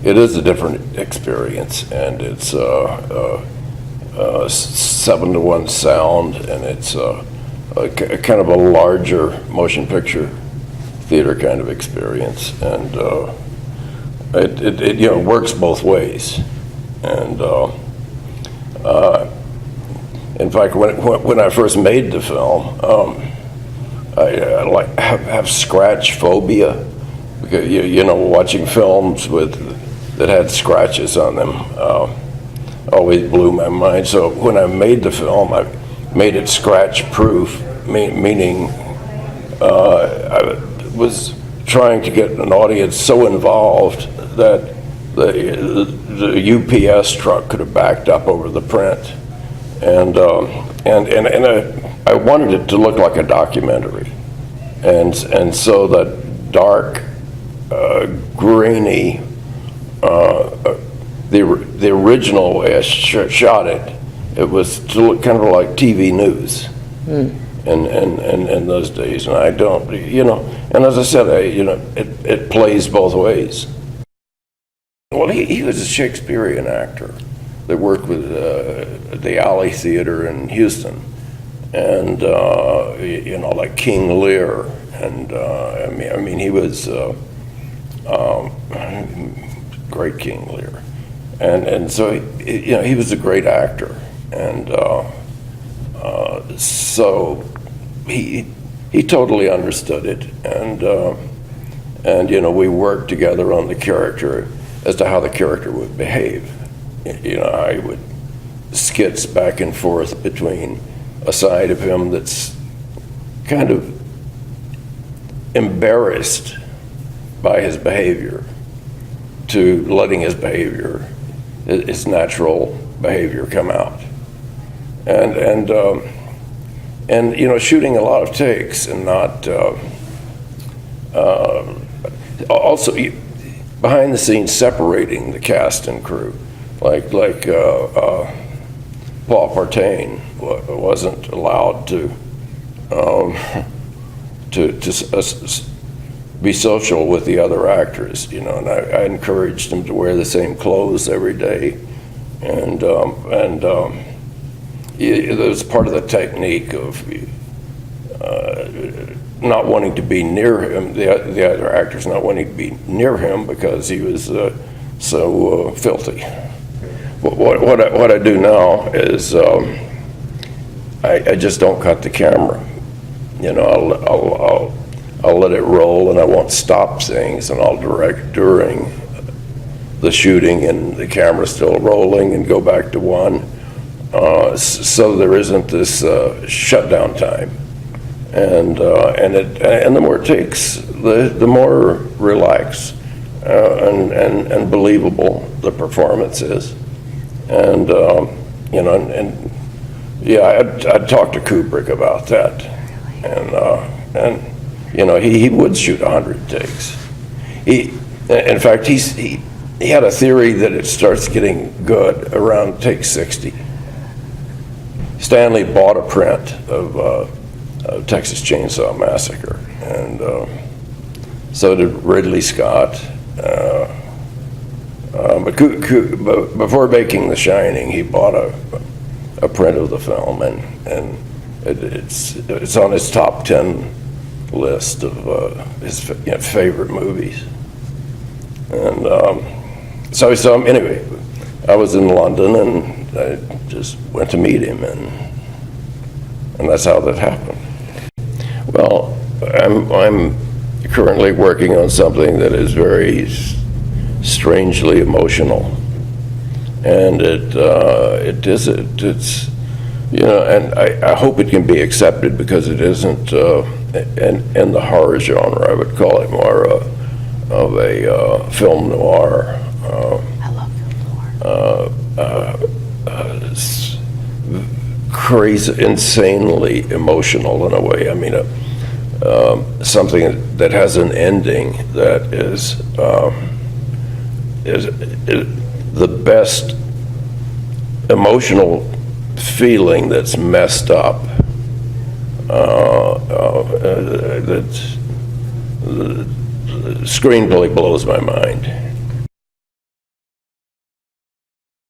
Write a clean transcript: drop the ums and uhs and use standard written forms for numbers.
it is a different experience, and it's 7-to-1 sound, and it's a kind of a larger motion picture theater kind of experience, and it works both ways. And in fact, when I first made the film, I like have scratch phobia, because watching films that had scratches on them always blew my mind. So when I made the film, I made it scratch proof, meaning I was trying to get an audience so involved that the UPS truck could have backed up over the print, and I wanted it to look like a documentary, and so that dark, grainy, the original way I shot it, it was to look kind of like TV news. In those days, and I don't, and as I said, it plays both ways. Well, he was a Shakespearean actor that worked with the Alley Theater in Houston, and like King Lear, and I mean he was great King Lear, and so he was a great actor, and so he totally understood it, and we worked together on the character as to how the character would behave. I would skits back and forth between a side of him that's kind of embarrassed by his behavior to letting his behavior, his natural behavior, come out. And shooting a lot of takes and not also behind the scenes separating the cast and crew, like Paul Partain wasn't allowed to be social with the other actors, and I encouraged him to wear the same clothes every day, and it was part of the technique of not wanting to be near him, the other actors not wanting to be near him because he was so filthy. What I do now is I just don't cut the camera. I'll let it roll, and I won't stop things, and I'll direct during the shooting and the camera's still rolling, and go back to one. So there isn't this shutdown time, and the more it takes, the more relaxed and believable the performance is, and I'd talk to Kubrick about that, and he would shoot 100 takes. In fact, he had a theory that it starts getting good around take 60. Stanley bought a print of Texas Chainsaw Massacre, and so did Ridley Scott. But before making The Shining, he bought a print of the film, and it's on his top 10 list of his favorite movies. And so anyway, I was in London, and I just went to meet him, and that's how that happened. Well, I'm currently working on something that is very strangely emotional, and it's and I hope it can be accepted, because it isn't in the horror genre. I would call it more of a film noir. I love film noir. Crazy, insanely emotional in a way. I mean, something that has an ending that is the best emotional feeling that's messed up. The screenplay blows my mind.